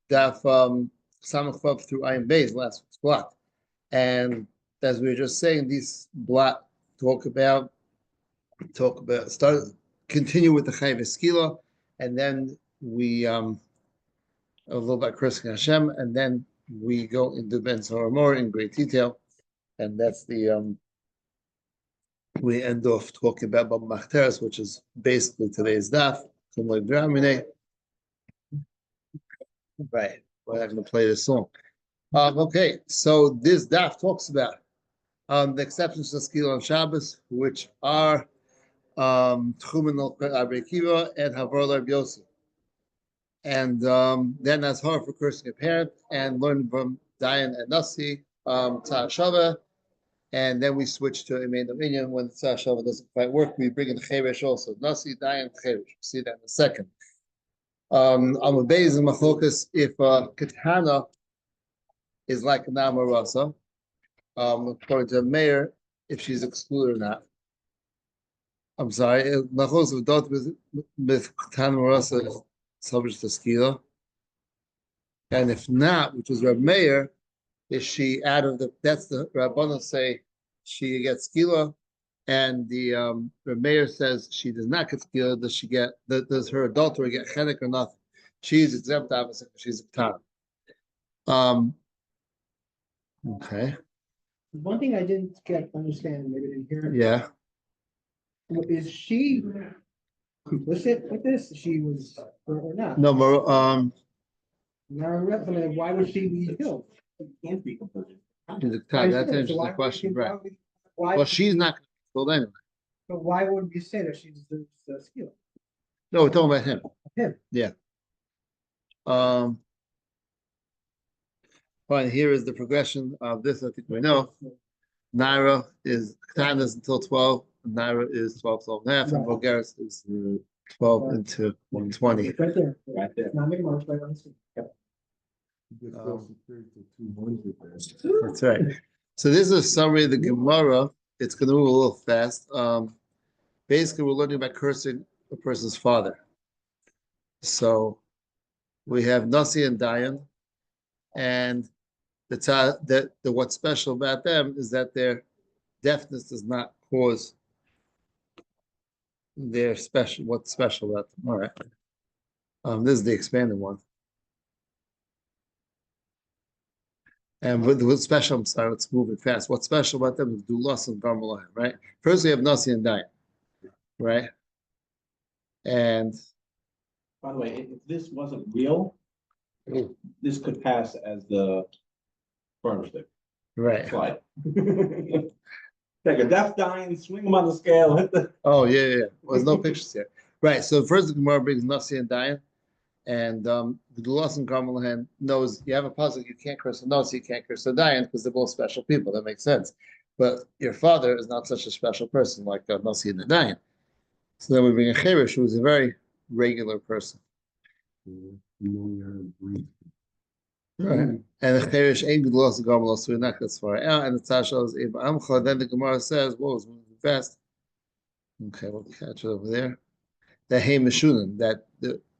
Daf Samach Vav through Ayin Beis, last week's block. And as we were just saying, these block continue with the Chayv Eskila, and then we a little about cursing Hashem, and then we go into Ben Zohar more in great detail, and that's the we end off talking about Bab Machteres, which is basically today's daf. Right, we're not going to play this song. Okay, so this daf talks about the exceptions to Eskila on Shabbos, which are Tchumen al Rabbi Akiva and Havor Rabbi Yossi. And then as hard for cursing a parent and learn from Dayan and Nasi, Tzar Shava, and then we switch to Imein Dominion. When Tzar Shava doesn't quite work, we bring in the Cheresh also. Nasi, Dayan, Cheresh. We'll see that in a second. Amud Beis and Machokas, if Katana is like an Amarasa, according to the mayor, if she's excluded or not. I'm sorry, Machokas of Dot with Katana Marasa subject to Skila. And if not, which is Reb Meir, is she out of the, that's the Rabbanan say she gets Skila, and the Reb Meir says she does not get Skila. Does she get, does her adultery get Chenek or nothing? She's exempt, obviously, because she's a Katan. Okay. One thing I didn't understand, maybe I didn't hear it. Yeah. Is she complicit with this? She was or not? No, Why would she be killed? She can't be complicit. she's a Katan. That's an interesting question, right? Well, she's not going to be killed anyway. But why would we say that she deserves skill? No, we're talking about him. Him. Yeah. Fine. Here is the progression of this. I think we know. Naira is Katan is until 12. Naira is 12, 12 and a half, and Bulgaris is 12 into 120. Right there. Right there. Not making much right on the screen. That's right. So this is a summary of the Gemara. It's going to move a little fast. Basically, we're learning about cursing a person's father. So we have Nasi and Dayan, and what's special about them is that their deafness does not cause their special. What's special about them? All right. This is the expanded one. And what's special, I'm sorry, let's move it fast. What's special about them is Dulas and Garmalayim, right? First, we have Nasi and Dayan, right? And by the way, if this wasn't real, this could pass as the firm stick. Right. Slide. Take a deaf dying, swing them on the scale, hit the. Oh, yeah. Well, there's no pictures here. Right. So first the Gemara brings Nasi and Dayan. And the Dulas and Garmalayim knows you have a puzzle, you can't curse a Nasi, you can't curse a Dayan because they're both special people. That makes sense. But your father is not such a special person like Nasi and the Dayan. So then we bring a Cheresh, who is a very regular person. Right. And the Cheresh ain't good loss of Garmalos, so we're not that far out. And the Tasha is Eba Amcha. Then the Gemara says, whoa, it's moving fast. Okay, we'll catch it over there. The Hey Meshunan, that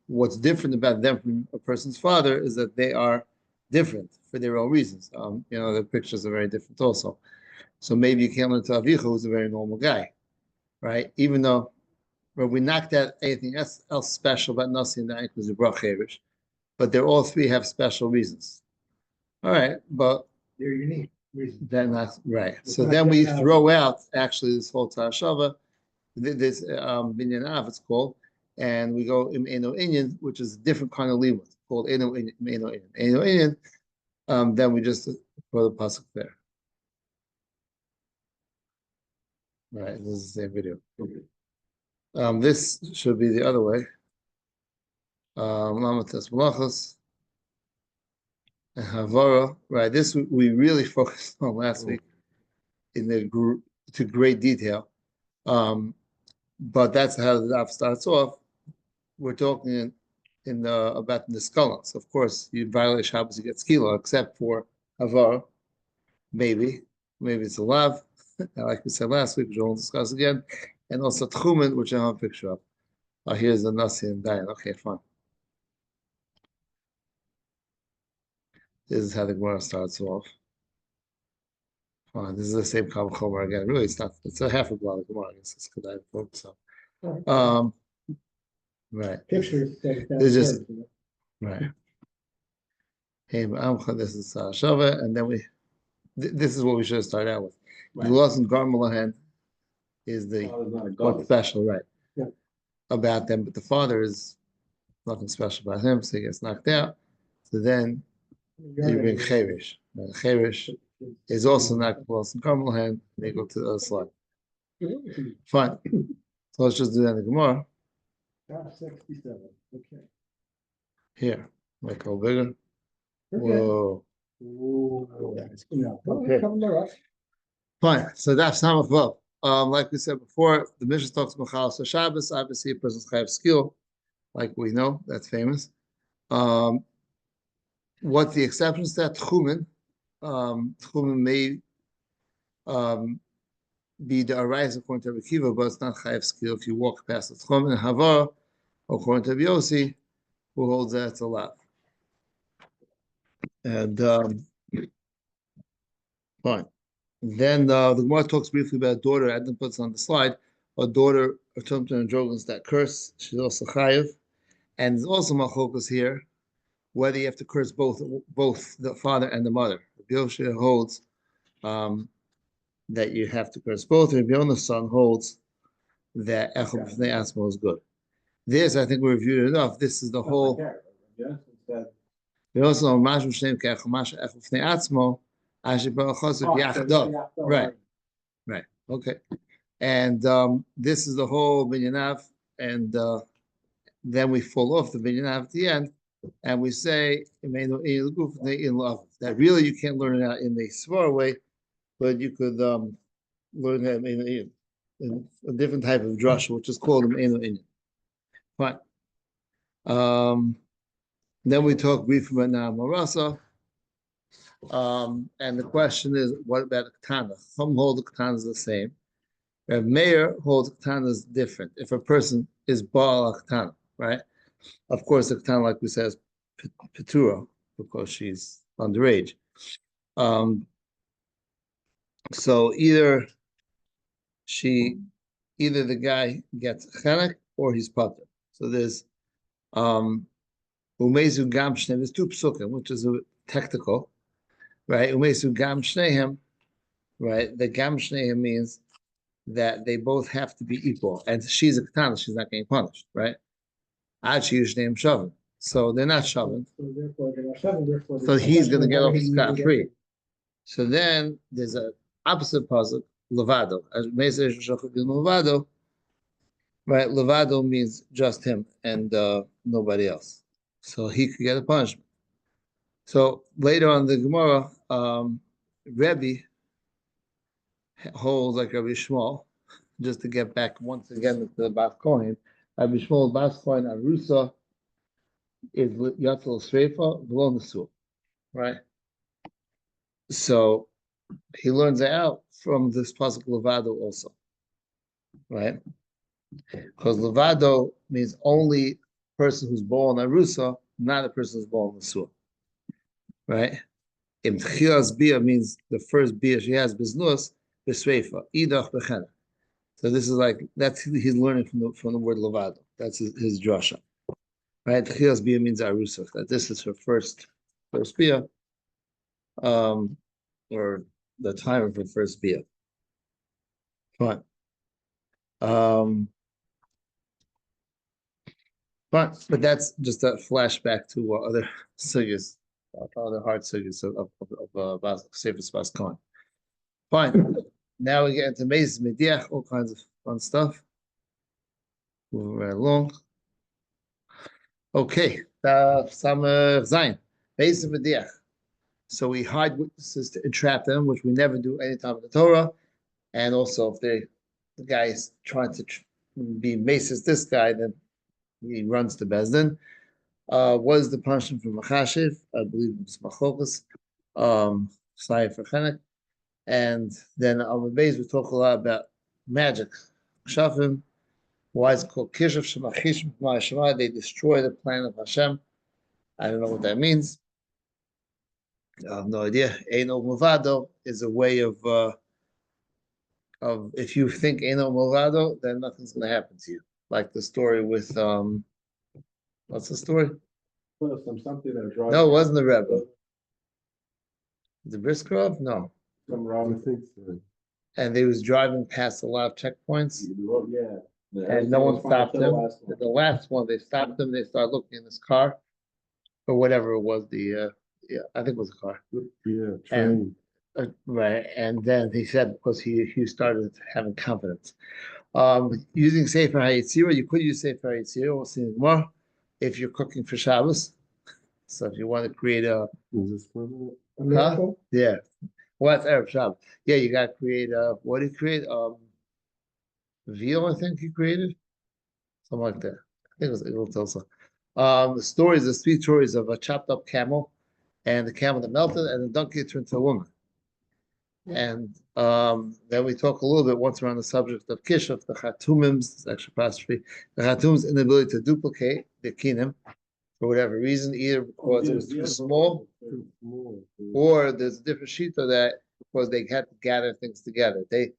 what's different about them from a person's father is that they are different for their own reasons. The pictures are very different also. So maybe you can't learn to Avicha, who's a very normal guy, right? Even though we knocked out anything else special about Nasi and Dayan because of Brach Cheresh, but they all three have special reasons. All right, but they're unique reasons. Then that's right. So then we throw out actually this whole Tarashava, this Binyan Av it's called, and we go in Eno Inyan, which is a different kind of limud called Eno Inyan. Then we just put the pasuk there. Right, this is the same video. This should be the other way. Lamatas Malachos and Havara. Right, this we really focused on last week in the to great detail. But that's how the daf starts off. We're talking about the skulls. Of course, you violate Shabbos, you get skila, except for Havara. Maybe it's a lav, like we said last week, which we'll discuss again, and also Tchumen, which I have a picture of. Here's the Nasi and Dayan. Okay, fine. This is how the Gemara starts off. Fine, this is the same Kal Chomer again. Really, it's not. It's a half a block of Gemara. I guess it's because I focus on. Right. Pictures. It's just right. Hey, this is Shava, and then this is what we should have started out with. Right. Gulas and Garmalahan is the Father's not a what's god. special, right? Yeah. About them, but the father is nothing special about him, so he gets knocked out. So then you bring Cherish. Cherish is also not Gulas and Garmalahan, and they go to the other slide. Fine. So let's just do that in the Gemara. 67. Okay. Here, make it a little bigger. Okay. Whoa. Okay. Fine. So that's Samach Vav. Like we said before, the Mishnah talks about Chalas Shabbos. Obviously, a person's chayav skill, like we know, that's famous. What the exceptions to that? Tchumen. Tchumen may be the arise according to Rabbi Kiva, but it's not chayav skill if you walk past the Tchumen. And Havar, according to Rabbi Yossi, who holds that it's allowed. And fine. Then the Gemara talks briefly about a daughter. I didn't put this on the slide. A daughter of Tumtum and Drogans that curse. She's also chayiv. And there's also machlokas here, whether you have to curse both the father and the mother. Rabbi Yoshua holds that you have to curse both. Rabbi Yona's son holds that echad b'fnei atzmo is good. This, I think we reviewed it enough. This is the whole. We also know mashum shem ke'echad b'fnei atzmo. Right. Okay. And this is the whole binyanav, and then we fall off the binyanav at the end, and we say that really you can't learn it out in the svara way, but you could learn it in a different type of drush, which is called an Fine. Then we talk briefly about now marasa. And the question is, what about the katana? Some hold the katana is the same. Rav Meir holds the katana is different. If a person is baal katana, right? Of course, the katana, like we said, is petura because she's underage. So either the guy gets chenek or he's pater. So there's umezu gam shneim. There's two psukim, which is technical. Right, umesu gam shnehem, right? The gam shnehem means that they both have to be equal, and she's a katana, she's not getting punished, right? Ad shneim shavin, so they're not shavin. So he's going to get off scot free. So then there's an opposite puzzle, levado. As levado, right? Levado means just him and nobody else, so he could get a punishment. So later on the Gemara, Rebbe holds like Rabbi Shmuel, just to get back once again to the Bas Kohen. Rabbi Shmuel Bas Kohen Arusa is Yatzal Sreifa below Nesu, right? So he learns it out from this pasuk Levado also, right? Because Levado means only person who's born Arusa, not a person who's born Nesu. Right? Im tchilas bia means the first bia she has biznus b'sreifa idach b'chena. So this is like he's learning from the word levado. That's his drasha. Right? Tchilas bia means arusa. That this is her first bia, or the time of her first bia. Fine. But that's just a flashback to other sugyas. Other hard sugyas of Sefer Bas Kohen. Fine. Now we get into Meis Mediach, all kinds of fun stuff. Moving right along. Okay. Samer Zayin. Meis Mediach. So we hide witnesses to entrap them, which we never do any time in the Torah. And also, if the guy is trying to be Mesis this guy, then he runs to Bezdin. What is the punishment for Machashiv? I believe it's Machokas, Slayim for Chenek. And then on the base, we talk a lot about magic. Shafim, why is it called Kishav Shemachishim Shema? They destroy the plan of Hashem. I don't know what that means. I have no idea. Eino Movado is a way of if you think Eino Movado, then nothing's gonna happen to you. Like the story with what's the story? Something that drives. No, it wasn't the Rebbe. The Briskerov? No. Some wrong. And they was driving past a lot of checkpoints, Yeah. and no one stopped them. The last one, they stopped them. They started looking in his car, or whatever it was. Yeah, I think it was a car. Yeah, And right, and then he said because he started having confidence. Using Sefer HaYetzirah, you could use Sefer HaYetzirah. We'll see more if you're cooking for Shabbos. So if you want to create Is this permanent? yeah. Well, that's Arab Shabbos. Yeah, you got to create what did he create? Veal, I think he created. Something like that. I think it was Tulsa. The stories, the three stories of a chopped up camel and the camel that melted and the donkey turned to a woman. And then we talk a little bit once we're on the subject of Kishuf, the Chatumim's, extra apostrophe, the Chatumim's inability to duplicate the kinim for whatever reason, either because it was too small, or there's a different shita that because they had to gather things together. They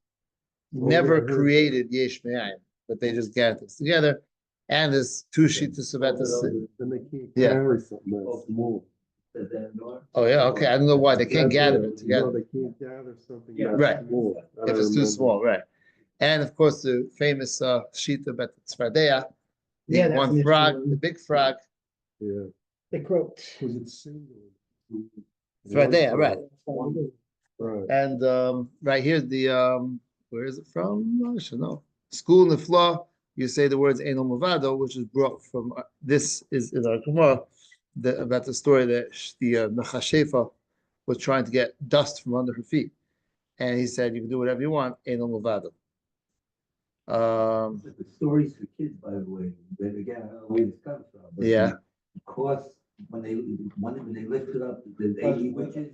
never created Yesh Me'ayim, but they just gathered things together. And there's two shitas about this. Then they can't Yeah. carry something that's small. Oh yeah, okay. I don't know why they can't gather it No, together they can't gather something Yeah. that's Right. small. if it's too small, right? And of course, the famous shita about the tzvardea, the Yeah, that's one an frog, issue. the big frog, Yeah, They croaked. because it's single. tzvardea, right? Right. And right here, the where is it from? I should know. School in the flaw. You say the words "Eno Movado," which is brought from. This is in our gemara about the story that the Nachashefa was trying to get dust from under her feet, and he said, "You can do whatever you want, Eno Movado." The stories for kids, by the way, but again, I don't know where this comes from. But Yeah. Because when they lifted up the 80 witches,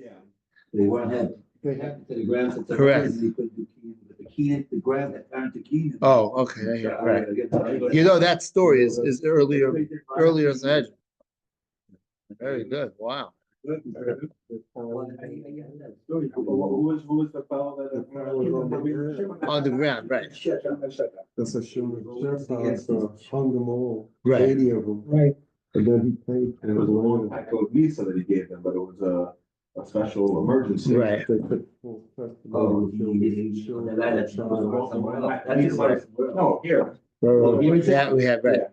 they weren't had to the ground. So Correct. They couldn't do keenan, but the keenan, the ground that turned to keenan. Oh, okay, yeah, right. You know that story is earlier in Sanhedrin. Very good. Wow. Who was the fellow that? On the ground, right? That's a show. Hung them all, Right. 80 of them. Right. And then he paid for It was a long the pack of visa that he gave them, but it was a special emergency. Right. They took full Oh, testimony. No, here. Yeah, we have right.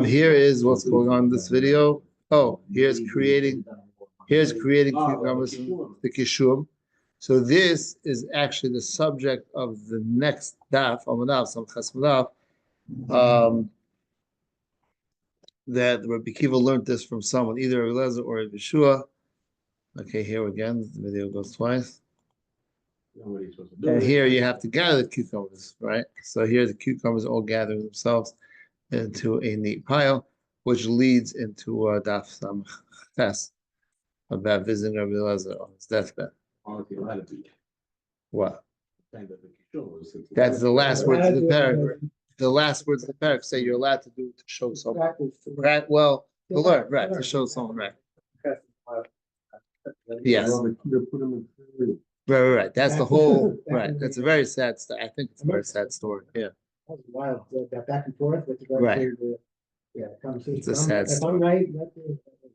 Here is what's going on in this video. Oh, here's creating cucumbers in the kishum. So this is actually the subject of the next daf, Amadav, Samchas Madav, that Rabbi Kiva learned this from someone, either Rabbi Lezer or Rabbi Yeshua. Okay, here again, the video goes twice. And here you have to gather the cucumbers, right? So here the cucumbers all gather themselves into a neat pile, which leads into Daf Samchas about visiting Rabbi Lezer on his deathbed. What? That's the last words of the parak. The last words of the parak say you're allowed to do it to show someone. Right? Well, to learn, right? To show someone, right? Yes. Right. That's the whole, right. That's a very sad story. I think it's a very sad story. Yeah. That was wild, that back and forth with regard Right. to the conversation. It's a sad If I'm story. right,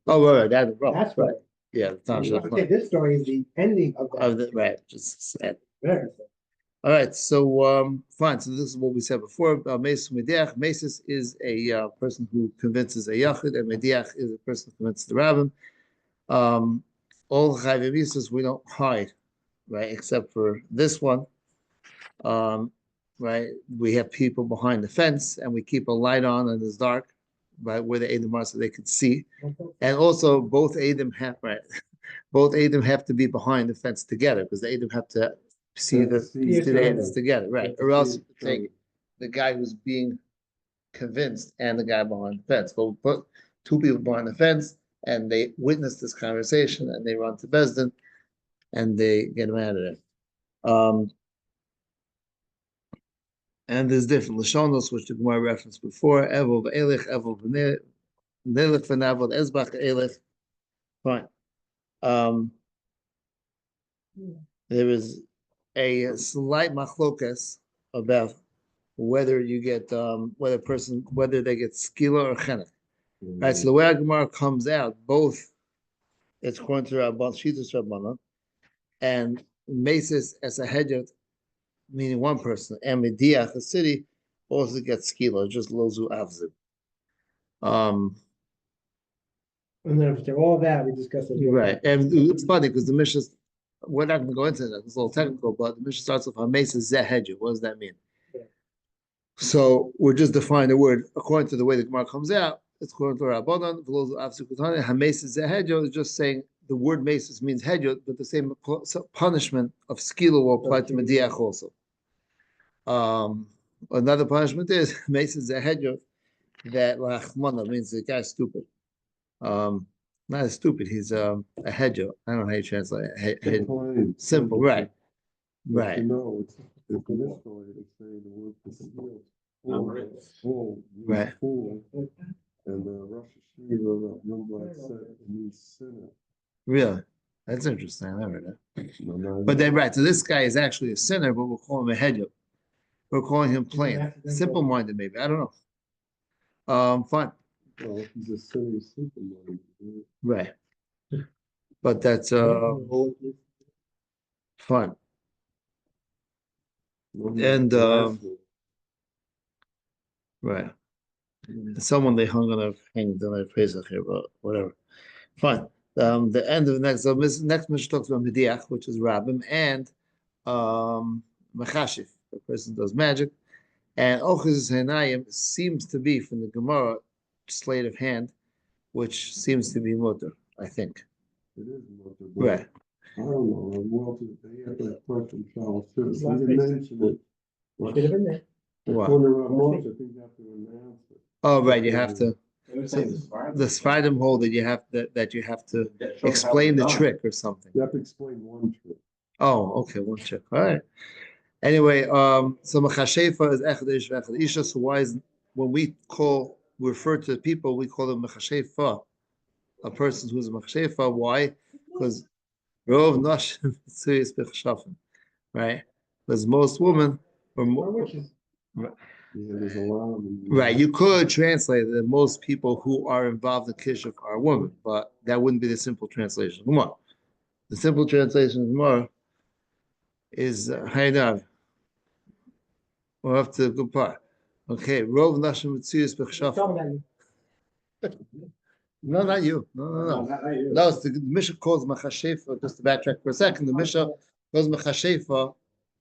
Oh, right. That's right. that's right. Yeah. The I Tansh would say this story is the ending of that. of the right. Just sad. Very sad. All right, so fine. So this is what we said before. Mesis Mediach. Mesis is a person who convinces a yachid, and Mediach is a person who convinces the rabbin. All chayvim misas we don't hide, right? Except for this one, right? We have people behind the fence, and we keep a light on, and it's dark, right, where the Edom are, so they can see. And also, both Edom have both Edom have to be behind the fence together because the Edom have to see the ends together, right? Or else you could take the guy who's being convinced and the guy behind the fence. But we'll put two people behind the fence and they witness this conversation and they run to Besdin and they get him out of there. And there's different Lashonos, which the Gemara referenced before. Evil v'elech, evil v'nelech v'navod, ezbach elech. Fine. there is a slight machlokas about whether you get whether they get skila or chenek. Right. So the way our gemara comes out, both it's according to Rabban Shitas Rabbanan and Mesis as a hedjot, meaning one person, and Mediach, a city, also gets skila, just lozu avzib. And then after all that, we discussed it. Right, and it's funny because the Mishnah, we're not going to go into that. It's a little technical, but the Mishnah starts with Hamesa Zehedju. What does that mean? Yeah. So we're just defining the word according to the way the Gemara comes out. It's according to Rabbanan. Hamesa Zehedju is just saying the word Mesis means Hedju, but the same punishment of skila will apply to Mediach also. Another punishment is Mesis Zehedju, that Lachmana means the guy's stupid. Not stupid, he's a hedger. I don't know how you translate it. Simple, right. Right. No, it's this way it's saying the word for full, right. Full, and the Rosh Hashanah, young black said it means sinner. Really? That's interesting. I never heard that. But then, right, so this guy is actually a sinner, but we'll call him a hedger. We're calling him plain. Simple-minded, maybe. I don't know. Fine. Well, he's a silly superman. Right. But that's fun. And right. Someone they hung on a hanged on a Pesach here, but whatever. Fine. The end of the next Mishnah talks about Mediach, which is Rabbim, and Machashif, the person does magic. And Ochuz Hanayim seems to be from the Gemara sleight of hand, which seems to be mutter, I think. It is mutter. Right. I don't know. Well, they had that question, Charles. They didn't mention it. Should have been there. What? I think you have to announce it. Oh, right. You have to. The Sfardim hold that you have to explain the trick or something. You have to explain one trick. Oh, okay, one trick. All right. Anyway, so Machashefa is Echad Ish Echad Isha. So why is when we refer to people, we call them Machashefa, a person who's a Machashefa. Why? Because Rov Nashim Tzuyis B'Chashafim, right? Because most women are more. Yeah, there's a lot of them. Right, you could translate that most people who are involved in Kishuf are women, but that wouldn't be the simple translation. Come on. The simple translation of Gemara is Haydav. We'll have to go part. Okay, Rov Nashim Tzuyis B'Chashafim. No, not you. No. No, it's the Mishnah calls Machashefa, just to backtrack for a second, the Mishnah calls Machashefa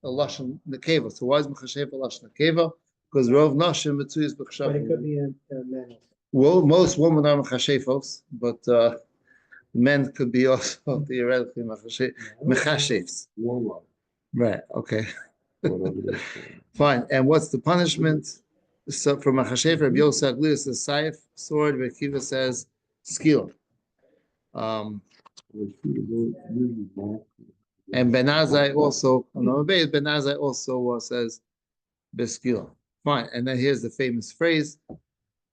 a Lashon Nekeva. So why is Machashefa a Lashon Nekeva? Because Rov Nashim Mitzuyis B'Chashafim. But it could be a man. Well, most women are Machashefos, but men could be also theoretically Machashefs. Right, okay. Fine. And what's the punishment? So for Machashefa, Rabbi Yosef Aglila says Saif, sword, Rabbi Kiva says skill. And Ben Azai also, Ben Azai also says Beskila. Fine. And then here's the famous phrase.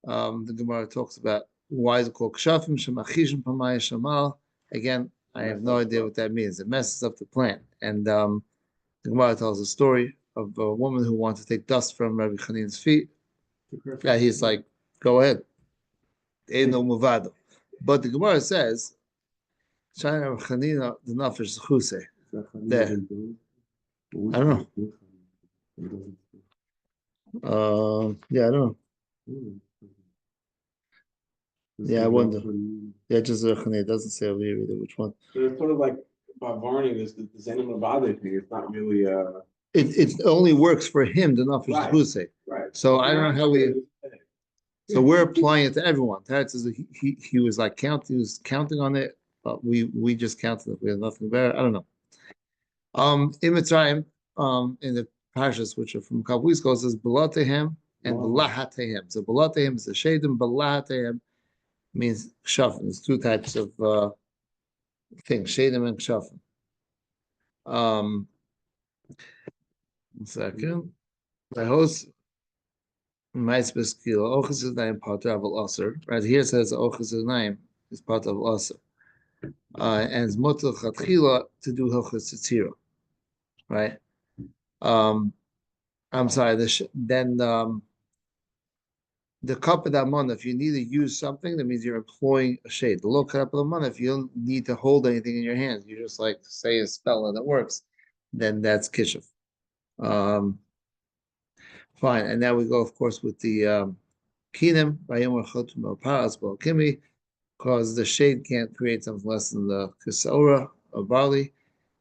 The Gemara talks about why is it called Kshafim Shemachishim Pamaya Shamal. Again, I have no idea what that means. It messes up the plant. And the Gemara tells a story of a woman who wanted to take dust from Rabbi Chanin's feet. Yeah, he's like, go ahead. Ain't no muvado. But the Gemara says, Shana Rabbi Chanina, the Nafish Chuse. There. I don't know. Yeah, I don't know. Yeah, I wonder. Yeah, just it doesn't say over here either which one. So it's sort of like about varning this. Does anyone bother thing? It's not really. It only works for him, the Nafish Right. Chuse. Right. So I don't know how we. So we're applying it to everyone. That says he was like counting. He was counting on it, but we just counted it. We had nothing better. I don't know. In Mitzrayim, in the parashas which are from a couple weeks ago, it says Balatehem and Balahatehem. So Balatehem is a shadim. Balahatehem means kshafim. There's two types of things, shadim and kshafim. 1 second. The host. Right here it says Ochus name is part of Aser. and it's mutter chatchila to do hilchos tzira, right? I'm sorry. Then the cup of that month, if you need to use something, that means you're employing a shade. The low cup of the month, if you don't need to hold anything in your hands, you just like say a spell and it works, then that's kishuf. Fine, and now we go, of course, with the kinim, because the shade can't create something less than the kisora or barley.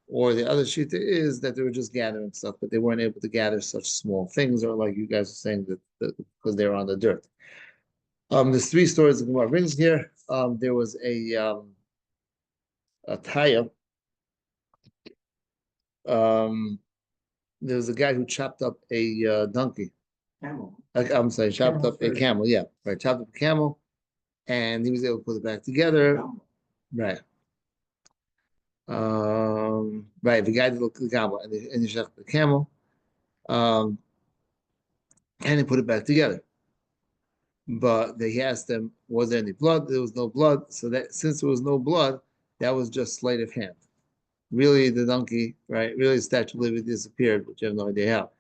Or the other shita is that they were just gathering stuff, but they weren't able to gather such small things, or like you guys are saying that because they were on the dirt. There's three stories the Gemara brings here. There was a taya. There was a guy who chopped up a donkey. Camel. I'm sorry, chopped up a camel. Yeah, right. Chopped up a camel, and he was able to put it back together. Right. Right. The guy did look at the camel, and he shot the camel, and he put it back together. But they asked him, was there any blood? There was no blood. So that since there was no blood, that was just sleight of hand. Really, the donkey, right? Really, the statue of liberty disappeared, but you have no idea how.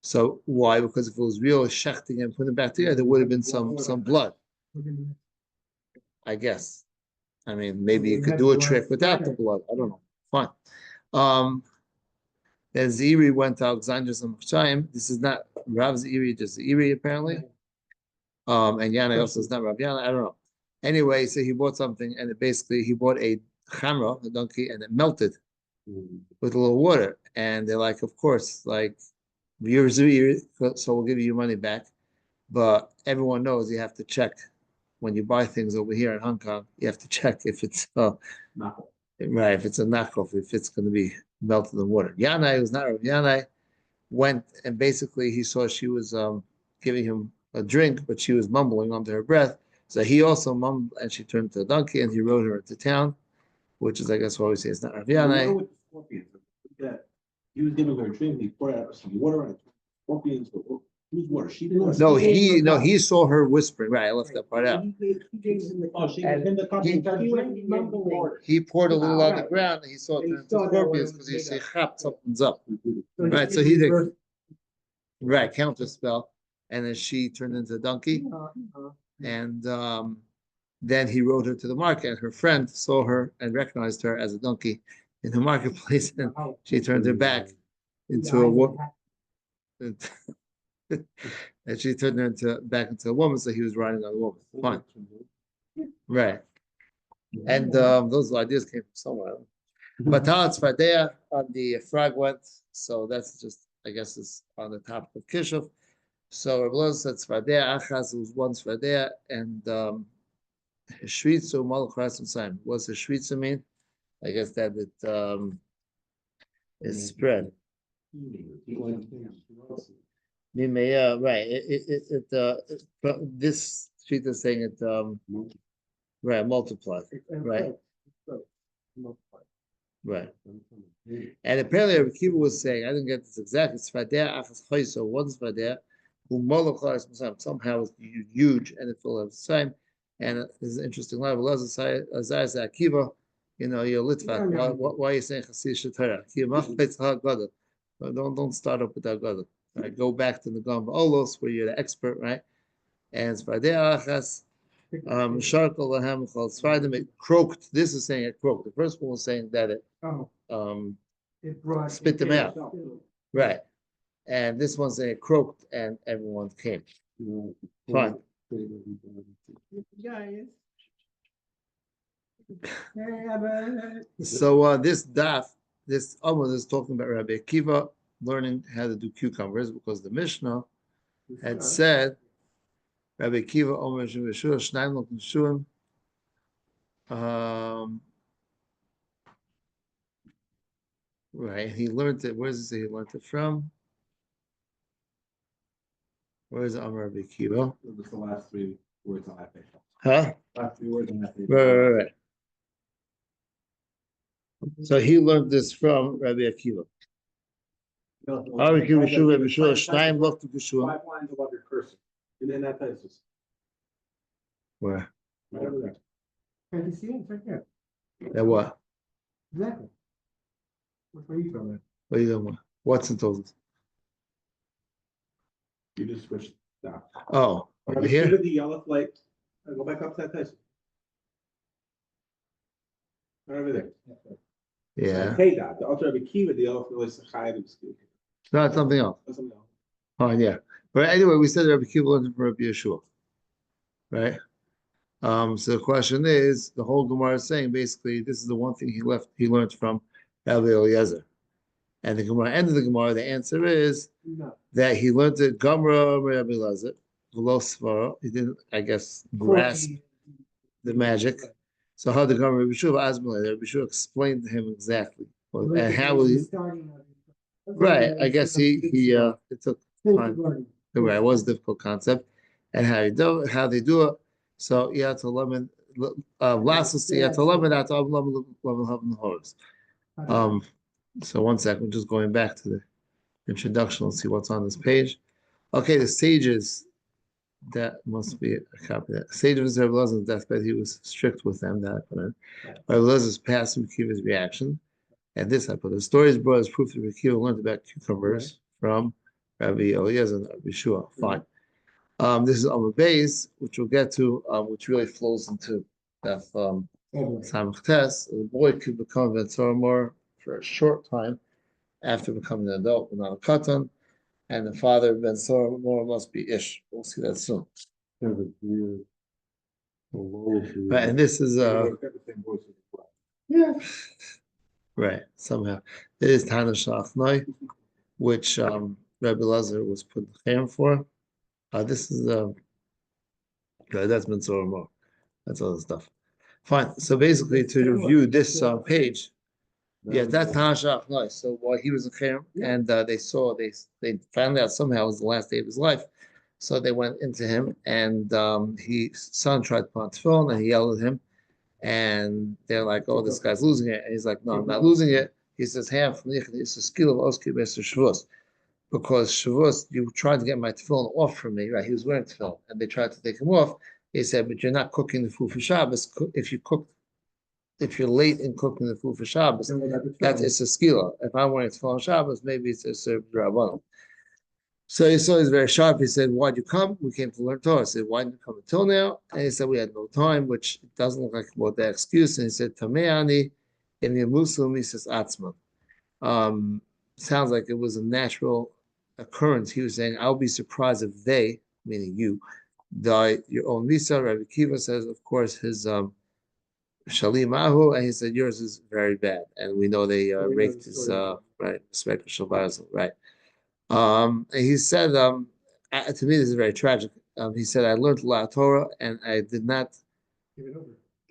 So why? Because if it was real shechting and putting it back together, there would have been some blood. I guess. I mean, maybe you could do a trick without the blood. I don't know. Fine. Then Ziri went to Alexander's time. This is not Rav Ziri, just Ziri apparently. And Yana also is not Rav Yana. I don't know. Anyway, so he bought something, and he bought a chamra, a donkey, and it melted with a little water. And they're like, of course, like you're Ziri, so we'll give you your money back. But everyone knows you have to check when you buy things over here in Hong Kong. You have to check if it's right, if it's a knockoff, if it's going to be melted in water. Yanai, who's not Rav Yanai, went and basically he saw she was giving him a drink, but she was mumbling under her breath. So he also mumbled, and she turned to a donkey, and he rode her into town, which is, I guess, what we say it's not Rav Yanai. He was giving her a drink. He poured out some water and scorpions. Whose water? She didn't. No, he saw her whispering. Right, I left that part out. Oh, she gave him the cup. He poured a little on the ground, and he saw it turn into scorpions because he said, "Chap, something's up." Right, so he did. Right, counter spell, and then she turned into a donkey, and then he rode her to the market. And her friend saw her and recognized her as a donkey in the marketplace, and she turned her back into a woman. And she turned her back into a woman, so he was riding on a woman. Fine, right? And those ideas came from somewhere. But Talat Sfardea on the fragment, so that's just, I guess, is on the topic of Kishuf. So Rabbi said Sfardea Achaz was one Sfardea, and Shritzu Malach Rasim Saim. What's the Shritzu mean? I guess that it is spread. Right. This sheet is saying it right, multiplied. Right. Right. And apparently Rabbi Kiva was saying, I didn't get this exactly, Sfadeh Achas Chayso, one Sfadeh, who Moloch somehow was huge and it filled out the same. And it's an interesting line. Azar Akiva, you're Litvak. Why are you saying Chasid Shetara? Don't start up with that Gadol. Right? Go back to the Gam Olos where you're the expert, right? And Sfadeh Achas. Sharkal Lahem called Sfardim, it croaked. This is saying it croaked. The first one was saying that it spit them out. Right. And this one's saying it croaked and everyone came. Fine. So this daf, this Amud is talking about Rabbi Akiva learning how to do cucumbers because the Mishnah had said Rabbi Akiva Omer Shuveshua Shnaim Lo Kishuim. Right, he learned it. Where does it say he learned it from? Where is Amar Rabbi Akiva? It was the last three words on that page. Huh? Last three words on that page. Right. So he learned this from Rabbi Akiva. Rabbi Akiva Shuvah B'Shua Shnaim Lo Kishuim. 5 lines above your cursor. And then that places. Where? Right over there. Can you see it? It's right there. That what? Exactly. Where are you from? What are you doing? What's in total? You just switched that. Oh, over Rabbi here? Kiva, the yellow light, go back up to that Tyson. Right over there. Yeah. Hey, that, the altar Rabbi Kiva, the yellow light is high to the No, it's something else. That's something else. Oh, yeah. But anyway, we said Rabbi Kiva learned from Rabbi Yeshua, right? So the question is, the whole Gemara is saying basically this is the one thing he learned from Rabbi Eliezer. And the Gemara, end of the Gemara, the answer is No. that he learned it Gemara Rabbi Eliezer, V'lo Svara. He didn't, I guess, grasp the magic. So how the Gemara Rabbi Yeshua Azmalei, Rabbi Yeshua explained to him exactly and how will he. Right, I guess it took time. Right, it was a difficult concept, and how they do it. So yeah, to lemon, last yeah to lemon at horse. So one second, we're just going back to the introduction. Let's see what's on this page. Okay, the sages. That must be a copy of that. Sage of his Rebbe Lezer's deathbed, he was strict with them. That I put in. Rebbe Lezer's past Rekiva's reaction. And this I put. The story is brought as proof that Rekiva learned about cucumbers from Rabbi Eliezer and Rabbi Shua. Fine. This is Amar Beis, which we'll get to, which really flows into that Samach Tes. The boy could become a Tzoromor for a short time after becoming an adult, but not a katan. And the father of Ben Tzoromor must be Ish. We'll see that soon. Right, and this is Yeah. right, somehow. It is Tana Shachnoi, which Rabbi Lazar was put in the Chayim for. This is that's Ben Tzoromor. That's all the stuff. Fine. So basically, to review this page, yeah, that's Tana Shachnoi. So while he was in Chayim, and they found out somehow it was the last day of his life. So they went into him, and his son tried to put on tefillin, and he yelled at him. And they're like, "Oh, this guy's losing it." And he's like, "No, I'm not losing it." He says, "Hey, it's a skill of Oski Mr. Shavuos, because Shavuos, you tried to get my tefillin off from me, right? He was wearing tefillin, and they tried to take him off. He said, "But you're not cooking the food for Shabbos. If you're late in cooking the food for Shabbos, that is a skill. If I'm wearing tefillin on Shabbos, maybe it's a served rabbanon." So he saw he's very sharp. He said, "Why'd you come?" "We came to learn Torah." I said, "Why didn't you come until now?" And he said, "We had no time," which doesn't look like about that excuse. And he said, "Tameani," in the Muslim, he says, "Atzman." Sounds like it was a natural occurrence. He was saying, "I'll be surprised if they," meaning you, "die your own Misa." Rabbi Kiva says, of course, his Shalim Ahu, and he said, "Yours is very bad." And we know they raked his right, respect for Shabbat, right? And he said, to me, this is very tragic. He said, "I learned a lot of Torah, and I did not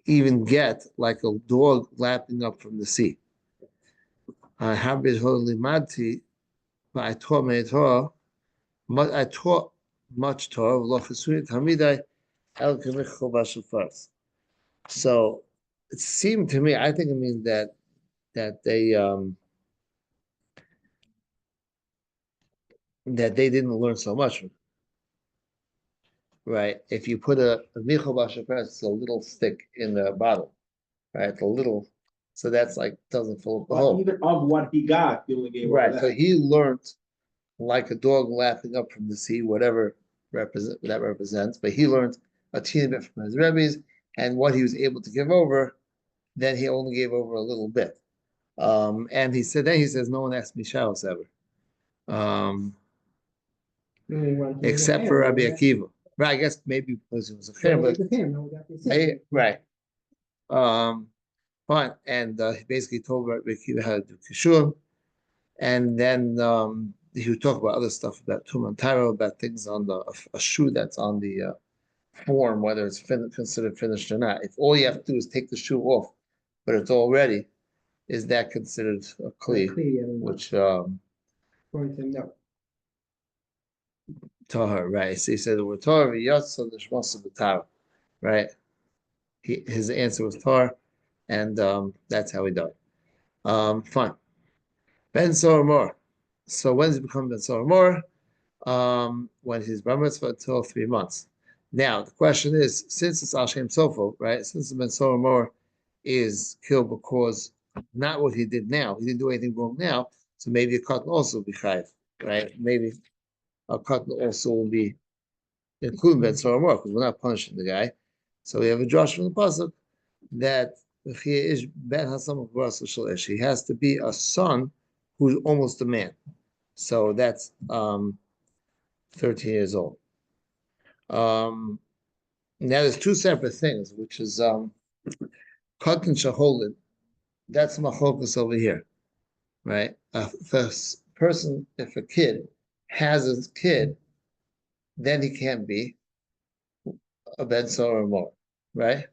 even get like a dog lapping up from the sea. I taught many Torah, I taught much Torah. So it seemed to me, I think it means that they didn't learn so much from it. Right? If you put a michal b'shafar, it's a little stick in the bottle, right? It's a little, so that's like doesn't fill up the hole. Even of what he got, he only gave Right. that. So he learned like a dog laughing up from the sea, whatever that represents. But he learned a teeny bit from his rebbe's, and what he was able to give over, then he only gave over a little bit. And he says, "No one asked me shalos ever." Except for Rabbi Akiva. Right, I guess maybe because it was a fair, but right. Fine. And he basically told Rabbi Akiva how to do kishur. And then he would talk about other stuff about Tum and Tyro, about things on a shoe that's on the form, whether it's considered finished or not. If all you have to do is take the shoe off, but it's all ready, is that considered a kli? Which tahar, right? So he said the word tahar v'yatsa l'shmasa b'tara, right? His answer was tahar, and that's how he died. Fine. Ben Soromor. So when does he become Ben Soromor? When his bar mitzvah until 3 months. Now the question is, since it's Al Shem Sofo, right? Since it's Ben Soromor is killed because not what he did now. He didn't do anything wrong now, so maybe a cotton also will be chayiv, right? Maybe a cotton also will be including Ben Sarah more because we're not punishing the guy. So we have a Josh from the pasuk that he is Ben Hasam Shalish. He has to be a son who's almost a man. So that's 13 years old. Now there's two separate things, which is Katan Shaholid. That's Machokas over here, right? If a person, if a kid has a kid, then he can't be a Ben Sor or more, right?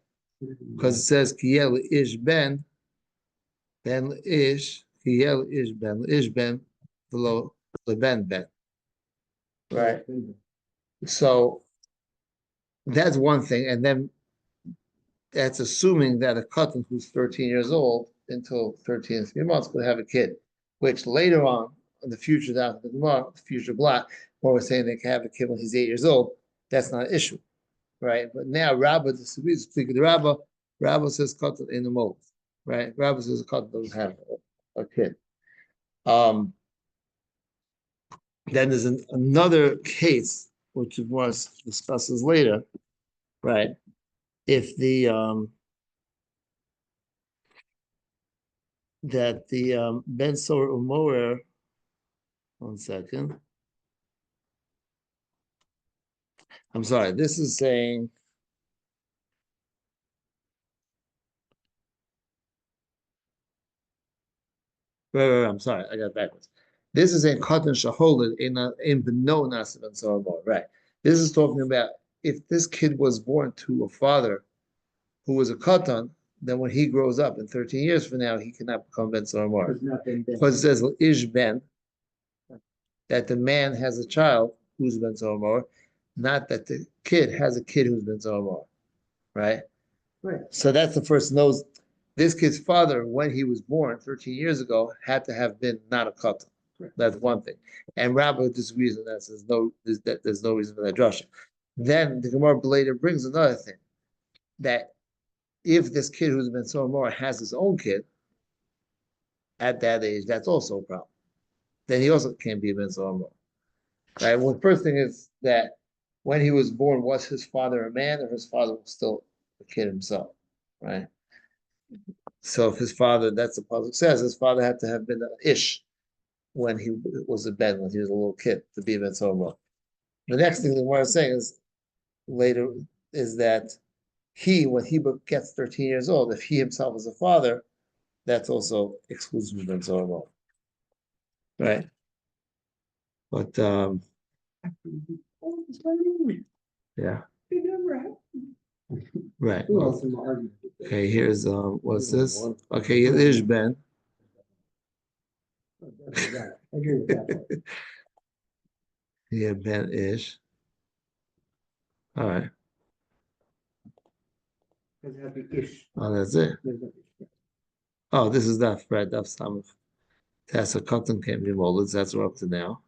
Because it says Kiel Ish Ben Ish, Kiel Ish Ben below the Ben, right? So that's one thing, and then that's assuming that a cotton who's 13 years old until 13 and 3 months could have a kid, which later on in the future, down the Gemara, future block, where we're saying they can have a kid when he's 8 years old, that's not an issue, right? But now Rabbah disagrees. Speaking of Rabbah says cotton in the mold, right? Rabbah says a cotton doesn't have a kid. Then there's another case which was discusses later, right? If the that the Ben Sor Umoer, one second. I'm sorry, this is saying right, I'm sorry, I got it backwards. This is in Katan Shaholid in Beno Nasa Ben Sor Umoer, right? This is talking about if this kid was born to a father who was a Katan, then when he grows up in 13 years from now, he cannot become Ben Sor Umoer. Because it says Ish Ben, that the man has a child who's Ben Sor Umoer, not that the kid has a kid who's Ben Sor Umoer, right? Right. So that's the first knows. This kid's father, when he was born 13 years ago, had to have been not a Katan. That's one thing. And Rabbi disagrees on that, says there's no reason for that drasha. Then the Gemara later brings another thing, that if this kid who's been so more has his own kid at that age, that's also a problem. Then he also can't be a Ben Sor. Right? Well, the first thing is that when he was born, was his father a man or his father was still a kid himself? Right? So if his father, that's the puzzle says, his father had to have been an ish when he was a Ben, when he was a little kid, to be a Ben Sor. The next thing the Gemara is saying is later is that when he gets 13 years old, if he himself is a father, that's also excludes him Ben Sor. Right? But yeah. Right. Who else in the argument? Okay, here's what's this? Okay, it is Ben. I agree with that. Yeah, Ben ish. All right. Doesn't have to be ish. Oh, that's it. There's no ish. Oh, this is Daf, right? Daf Samach. That's a cotton can't be molded. That's we're up to now.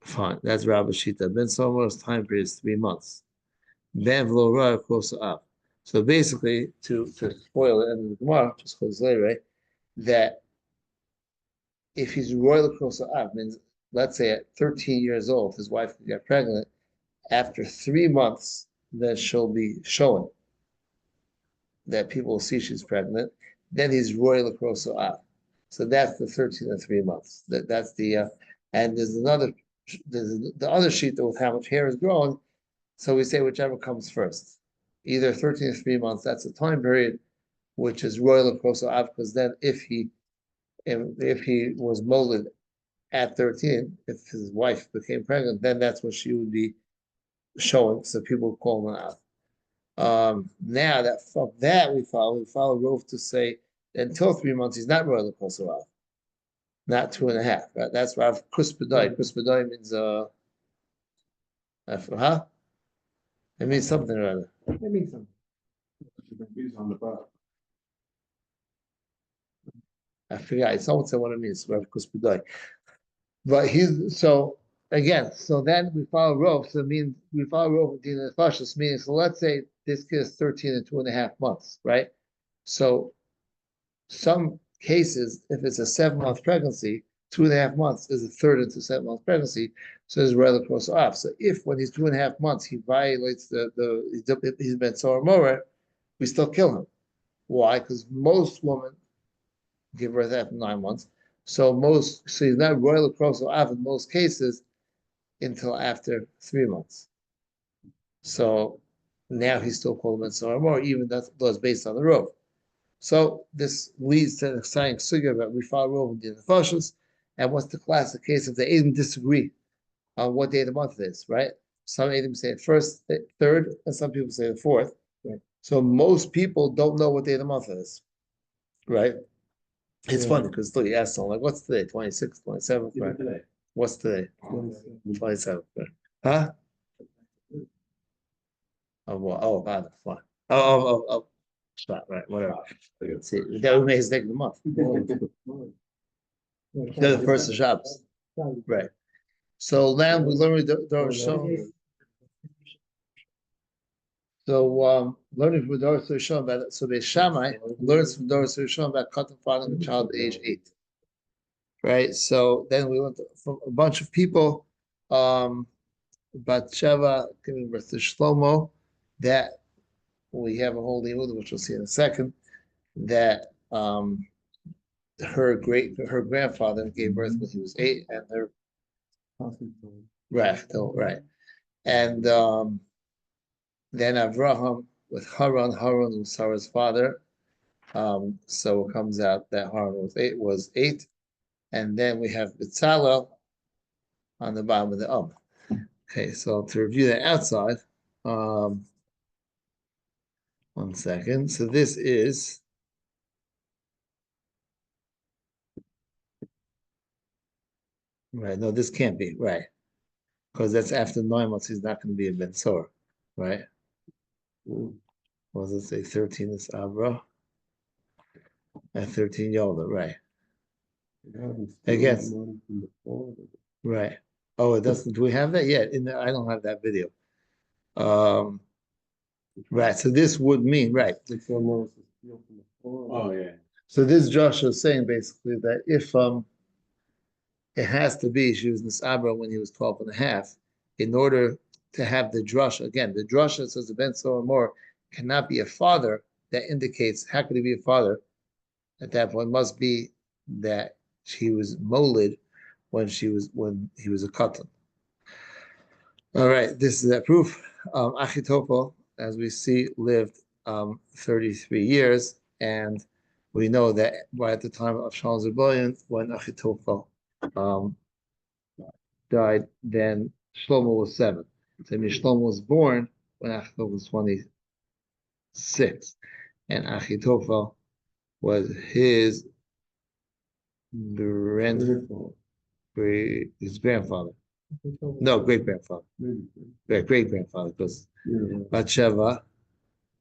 Fine. That's Rabbi Shita. Ben Somer's time period is 3 months. Ben Vlora closer up. So basically, to spoil it, and the Gemara just goes later, right? That if he's royal closer up, means let's say at 13 years old, his wife got pregnant. After 3 months, then she'll be showing that people will see she's pregnant. Then he's royal closer up. So that's the 13 and 3 months. That's the and there's the other sheet with how much hair is growing. So we say whichever comes first, either 13 or 3 months. That's the time period, which is royal closer up. Because then if he was molded at 13, if his wife became pregnant, then that's when she would be showing. So people would call him out. Now that from that we follow Rove to say until 3 months he's not royal closer up. Not 2.5, right? That's Rav Kuspedai. Kuspedai means it means something or other. That means something. He's on the bottom. I forgot. Someone said what it means, Rav Kuspedai. But so then we follow Rove. So it means we follow Rove with Dina Fashis, meaning so let's say this kid is 13 and 2.5 months, right? So some cases, if it's a 7-month pregnancy, 2.5 months is a third into 7-month pregnancy, so it's rather close off. So if when he's 2.5 months he violates he's been so more, we still kill him. Why? Because most women give birth after 9 months. So he's not royal across off in most cases until after 3 months. So now he's still called Mitzvah more, even though it's based on the Rov. So this leads to an exciting sugya about we follow Rov and the Nefashos, and what's the classic case if they even disagree on what day of the month it is, right? Some Edom say it first, third, and some people say the fourth. Right. So most people don't know what day of the month it is, right? It's funny because still you ask them like, what's today? 26th, 27th, right? Today. What's today? 27th. Right? Huh? Oh, well, oh, God, fine. Oh, Shvat, right, whatever. See, that would make his take the month. They're the first of Shabbos. Right. So now we learn learning from Doris Rishon about it. So Beis Shammai learns from Doris Rishon about cutting father a child at age 8. Right. So then we learned from a bunch of people, Bathsheba giving birth to Shlomo, that we have a whole limud, which we'll see in a second, that her grandfather gave birth when he was 8, and her right. And then Avraham with Haran was Sarah's father. So it comes out that Haran was eight. And then we have Bitzalel on the bottom of the Okay, so to review that outside, one second. So this is right. No, this can't be right. Because that's after 9 months, he's not going to be a Ben Sor, right? What does it say? 13 is Abra. And 13 Yola, right. Again. Right. Oh, it doesn't. Do we have that yet? I don't have that video. Right. So this would mean, right. Oh, yeah. So this Joshua is saying basically that if it has to be, she was Nisabra when he was 12 and a half, in order to have the drush, again, the drush that says the Ben so and more cannot be a father, that indicates how could he be a father? At that point must be that she was molid when he was a katan. All right, this is that proof. Achitophel, as we see, lived 33 years, and we know that right at the time of Shalom's rebellion, when Achitophel died, then Shlomo was 7. So Shlomo was born when Achitophel was 26, and Achitophel was his grandfather. No, great-grandfather. Great-grandfather, because Bathsheba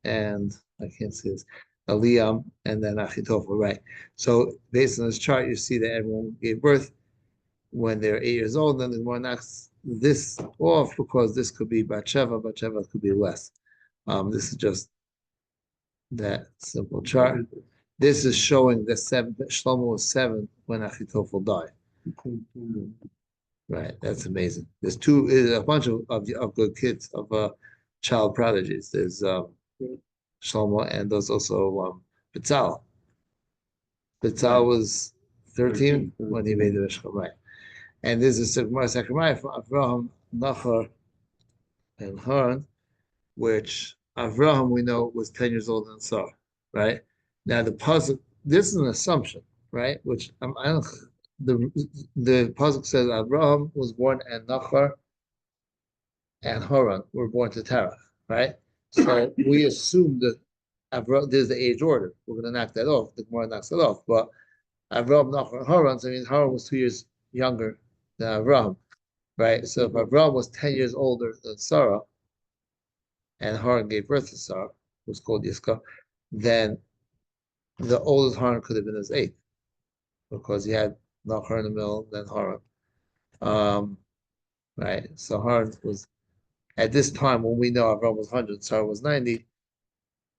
and I can't see this, Eliam, and then Achitophel, right? So based on this chart, you see that everyone gave birth when they're 8 years old, then the Gemara knocks this off because this could be Bathsheba could be less. This is just that simple chart. This is showing that Shlomo was 7 when Achitophel died. Right, that's amazing. There's a bunch of good kids, of child prodigies. There's Shlomo, and there's also Bitzal. Bitzal was 13 when he made the Mishkan, right? And this is Gemara Sakamai from Avraham, Nachor, and Haran, which Avraham we know was 10 years old and Sarah, right? Now the puzzle, this is an assumption, right? Which I don't. The pasuk says Avraham was born and Nachor and Haran were born to Terach, right? So we assume that Avraham, there's the age order. We're going to knock that off. The Gemara knocks it off. But Avraham, Nachor, and Haran, so I mean Haran was 2 years younger than Avraham, right? So if Avraham was 10 years older than Sarah, and Haran gave birth to Sarah, who's called Yiska, then the oldest Haran could have been his 8th, because he had Nachor in the middle, then Haran. Right. So Haran was at this time when we know Avraham was 100, Sarah was 90,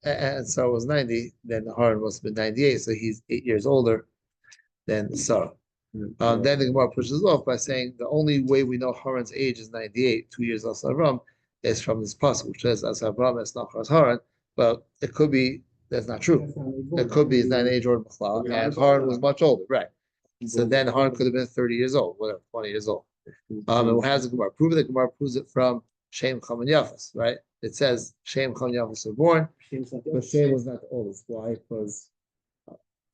and Sarah was 90, then Haran must have been 98, so he's 8 years older than Sarah. Then the Gemara pushes off by saying the only way we know Haran's age is 98, 2 years less Avram, is from this pasuk, which says as Avram es nachar Haran. But it could be that's not true. It could be he's not an age or Machlal, and Haran was much older, right? So then Haran could have been 30 years old, whatever, 20 years old. And how does the Gemara prove it? The Gemara proves it from Shem, Cham, and Yafas, right? It says Shem, Cham, and Yafas were born, but Shem was not the oldest. Why? Because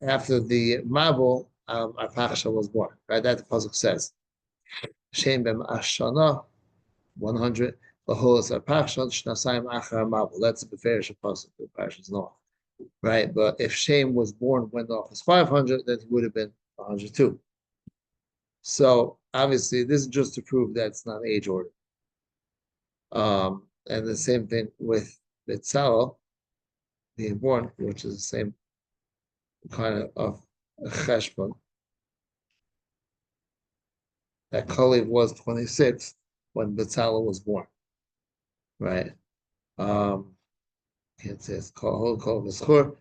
after the Mabul, Arpachshad was born, right? That the pasuk says. Shem ben Ashana, 100. Laholas Arpachshad, Shnasayim Achar Mabul. That's the Beferish pasuk, the Parashas Noach, right? But if Shem was born when Noach was 500, then he would have been 102. So obviously, this is just to prove that it's not age order. And the same thing with Betzalel being born, which is the same kind of cheshbon. That Kalev was 26 when Betzalel was born, right? Can't say it's called is Chur.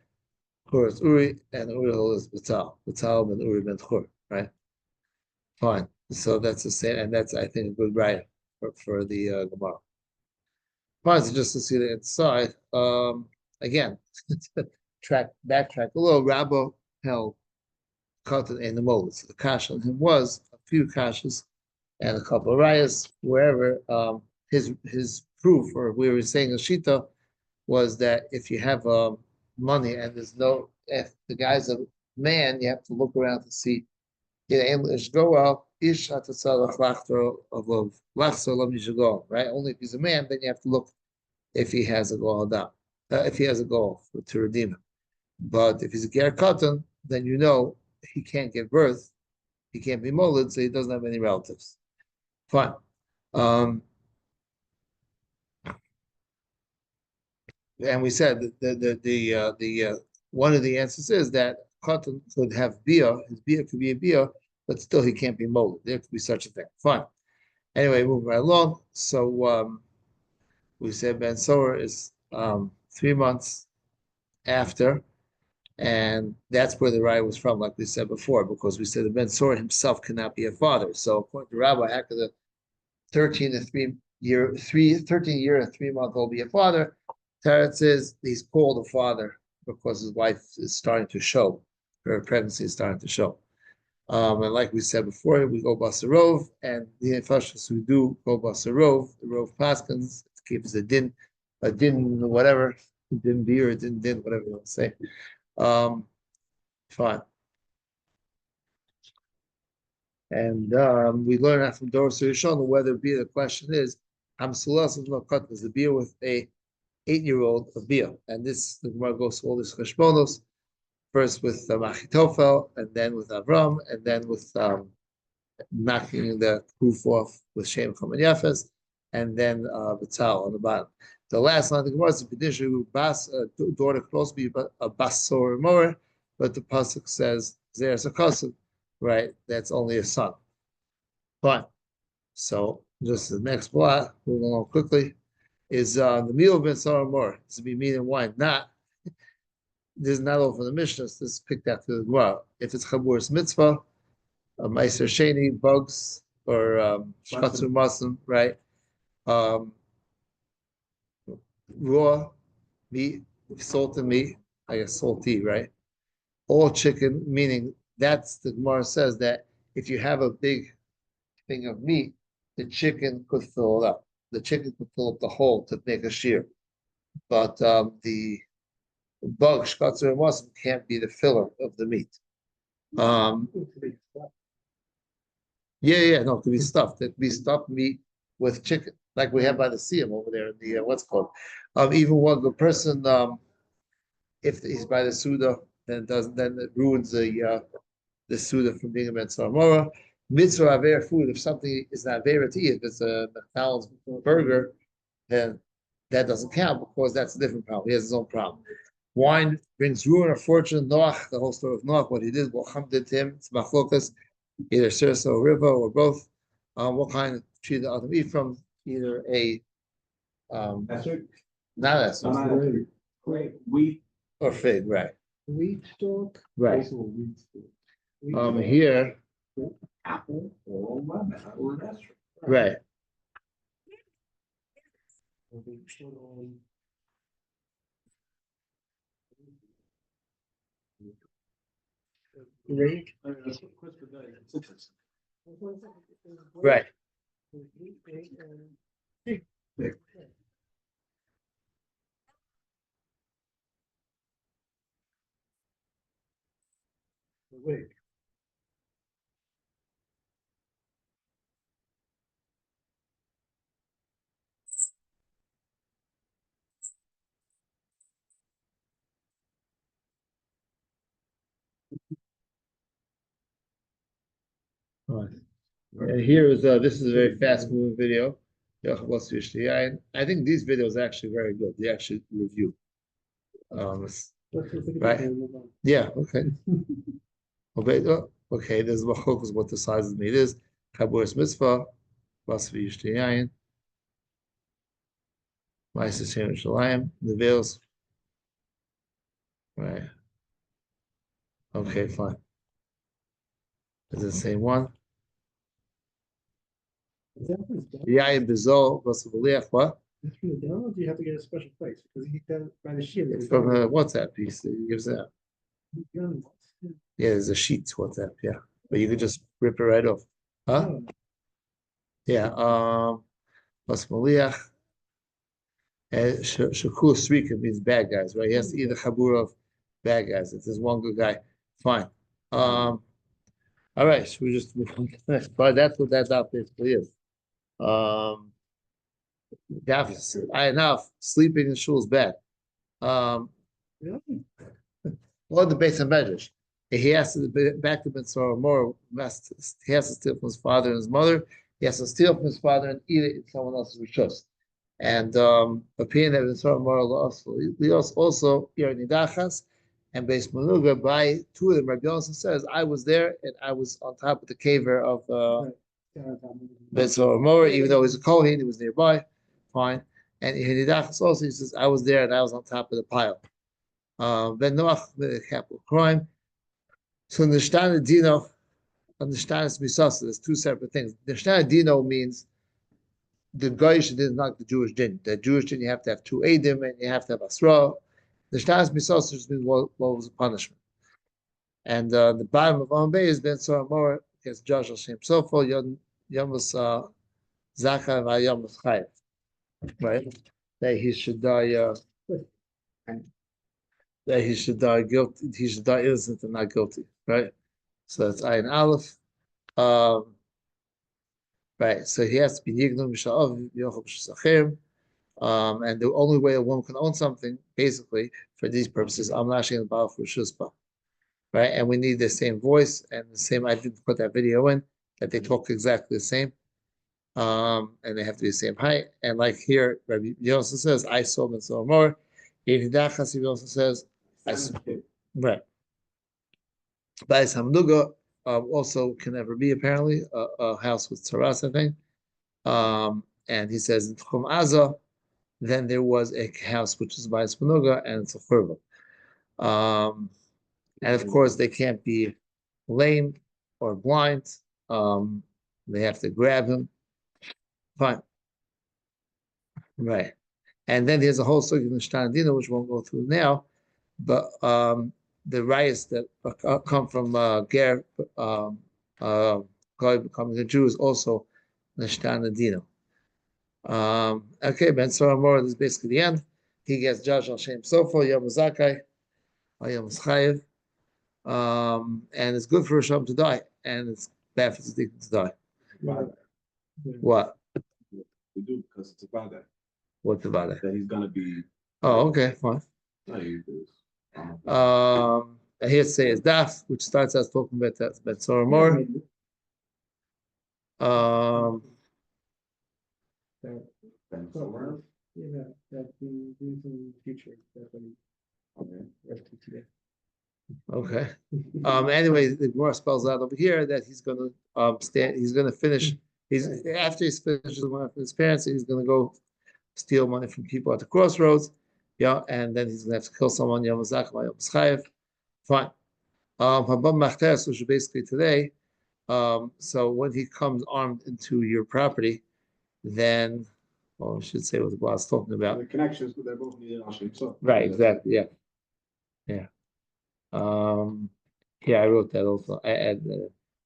Chur is Uri, and Uri is Betzalel. Betzalel ben Uri ben Chur, right? Fine. So that's the same, and that's I think a good right for the Gemara. Fine. So just to see the inside, again, backtrack a little. Rabbo held cotton in the mold. So the kash on him was a few kashes and a couple of rayas. Wherever his proof, or we were saying a shita, was that if you have money and there's no, if the guy's a man, you have to look around to see. Right? Only if he's a man, then you have to look if he has a goal if he has a goal to redeem him. But if he's a ger katan, then you know he can't give birth, he can't be molded, so he doesn't have any relatives. Fine. And we said that the one of the answers is that katan could have bia, his bia could be a bia, but still he can't be molded. There could be such a thing. Fine. Anyway, moving right along. So we said Ben Sower is 3 months after, and that's where the raya was from, like we said before, because we said that Ben Sower himself cannot be a father. So according to Rabbi, after the 13 and 3 year and 3 month old be a father, Teretz is he's called a father because his wife is starting to show, her pregnancy is starting to show. And like we said before, we go Basarov, and the Infashas we do go Basarov, the Rov Paskins, it keeps a din, whatever, din beer, din, whatever you want to say. Fine. And we learn that from Doros Rishon whether beer, the question is, Hamsulas of Nokat is the beer with a 8-year-old of beer. And this, the Gemara goes through all this Cheshbonos. First with Achitofel, and then with Avram, and then with knocking the proof off with Shem, Cham, and Yafes, and then Betzal on the bottom. The last line of the Gemara is B'dishu Bas, daughter close be a Basor more, but the pasuk says there's a cousin, right? That's only a son. Fine. So just the next block, moving along quickly, is the meal of Ben Sarah more. This would be meat and wine, not. This is not all from the Mishnah. This is picked out through the Gemara. If it's Chabur's mitzvah, a Meiser Sheni, bugs, or Shkatzur Muslim, right? Raw meat, salted meat, I guess salty, right? All chicken, meaning that's the Gemara says that if you have a big thing of meat, the chicken could fill it up. The chicken could fill up the hole to make a shear. But the bug, shkatzur, and muslim can't be the filler of the meat. No, it could be stuffed. It could be stuffed meat with chicken, like we have by the Siyam over there in the what's called. Even when the person, if he's by the Suda, then it ruins the Suda from being a Ben Sarmora. Mitzvah aver food. If something is not aver to eat, if it's a McDonald's burger, then that doesn't count because that's a different problem. He has his own problem. Wine brings ruin or fortune. Noach, the whole story of Noach, what he did, what Ham did to him, it's machlokas, either Sirsa or Riva or both. What kind of tree the other eat from? Either a not Wheat, or fig, right? Wheat stalk. Right. Also a weed store. wheat Here, apple, or lemon, or an extra. right. Grape. Right. Wig. Right. And here is this is a very fast moving video. I think these videos are actually very good. They actually review. Right. Yeah. Okay. Okay. Okay. There's machlokas what the size of the meat is. Chaburas mitzvah. Basvi yishtiyayin. Ma'aser Shem Shalayim. The veils. Right. Okay. Fine. Is it the same one? Yayin Bizol. Basavaliach. What? That's from the download. You have to get a special place because he does by the sheet. It's from a WhatsApp piece that he gives out. Yeah, there's a sheet WhatsApp. Yeah, but you could just rip it right off. Huh? Yeah. Plus Maliach. And Shakur Srika means bad guys, right? He has to eat a chabur of bad guys. If there's one good guy, fine. All right, so we just move on to the next part. That's what that daf basically is. I enough sleeping in shul is bad. Really? Well, the base of measures. He has to back to Mitzvah more. He has to steal from his father and his mother. He has to steal from his father and eat it in someone else's rishus. And opinion that Mitzvah more also Nidachas and Beis Manuga by two of them. Rabbi Yosef says, I was there and I was on top of the caver of Mitzvah more, even though he's a Kohen, he was nearby. Fine. And Nidachas also he says, I was there and I was on top of the pile. Ben Noach committed a capital crime. So Nishtana Dino, Nishtana Misasa, there's two separate things. Nishtana Dino means the guy did not the Jewish din. The Jewish din, you have to have two Edim and you have to have Asra. Nishtana Misasa just means what was the punishment. And the bottom of Ambay is Ben Sora Mor against Josh Hashem Sofo, Yamus Zaka, Yamus Chayev. Right? That he should die. That he should die guilty, he should die innocent and not guilty, right? So that's Ayin Aleph. Right, so he has to be Yignum Misha'av, Yochel B'Shachim. And the only way a woman can own something, basically, for these purposes, I'm not the Baal for Shuspa. Right, and we need the same voice and the same. I didn't put that video in, that they talk exactly the same. And they have to be the same height. And like here, Rabbi Yosef says, I saw him and saw more. Yehidachas, he also says, right. Bais Hamnuga also can never be apparently a house with Tzaras, I think. And he says in Tchum Aza, then there was a house which is Bais Hamnuga and it's a churva. And of course they can't be lame or blind. They have to grab him. Fine. Right. And then there's a whole circuit in Shtandina, which we won't go through now, but the riots that come from Ger becoming a Jew is also Nishtana okay, Ben Soramor is basically the end. He gets Josh al Shem Sofo, Yom Zakai, Yom Chayev, and it's good for Hashem to die, and it's bad for Tzaddik to die. What? We do because it's about that. What's about it? That he's gonna be. Oh, okay, fine. And here it says Daf, which starts as talking about Betzor more. Okay. Anyway, the Gemara spells out over here that he's going to stand. He's going to finish. He's after he's finished with one of his parents. He's going to go steal money from people at the crossroads. Yeah, and then he's gonna have to kill someone, Yom Zakma, Yom Chayev. Fine. Habam Machteres, which is basically today. So when he comes armed into your property, then, well, I should say what the boss is talking about. The connections, they're both needed on Shem Tov. Right, exactly, yeah. Yeah. Yeah, I wrote that also. I add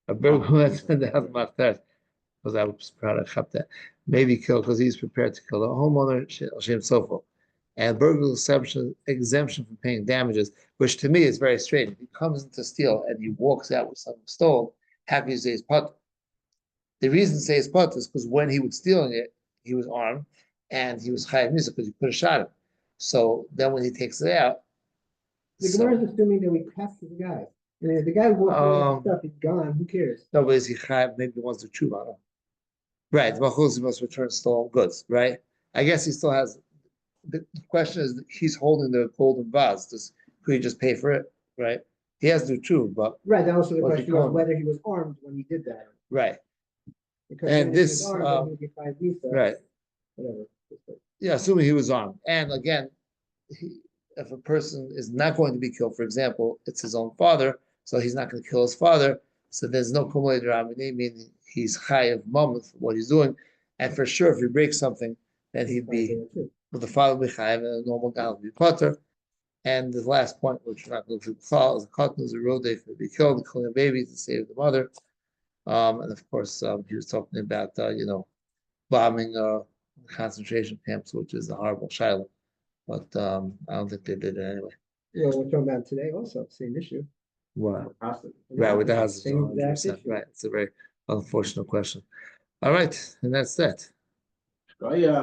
a burglar who has been the house Machteres, because I was proud of that. Maybe kill because he's prepared to kill the homeowner, Shem Sofo. And burglar exemption from paying damages, which to me is very strange. If he comes in to steal and he walks out with something stolen, how can you say he's pot? The reason to say he's pot is because when he was stealing it, he was armed and he was chayav misa because you could have shot him. So then when he takes it out, The Gemara is assuming that we captured the guy. And if the guy walked away with stuff, he's gone, who cares? no, but is he chayav? Maybe the ones that chew on him. Right, Machuz must return stolen goods, right? I guess he still has. The question is, he's holding the golden vase. Could he just pay for it, right? He has to do true, but Right, that also the What's he question was calling? whether he was armed when he did that. right, Because And if he was this, armed, then he would get 5 visa. right. Whatever. Yeah, assuming he was armed. And again, if a person is not going to be killed, for example, it's his own father, so he's not going to kill his father. So there's no kumulay dramini, meaning he's high of moment for what he's doing. And for sure, if he breaks something, then he'd be, with the father will be chayav, and a normal guy will be potter. And the last point, which we're not going to follow, is a cotton is a road day for to be killed, killing a baby to save the mother. And of course, he was talking about, bombing concentration camps, which is a horrible shiloh. But I don't think they did it anyway. Yeah, we're talking about today also, same issue. Wow. Hostage. Right, with the houses, Same exact 100%. issue. Right. It's a very unfortunate question. All right, and that's that. Oh, yeah.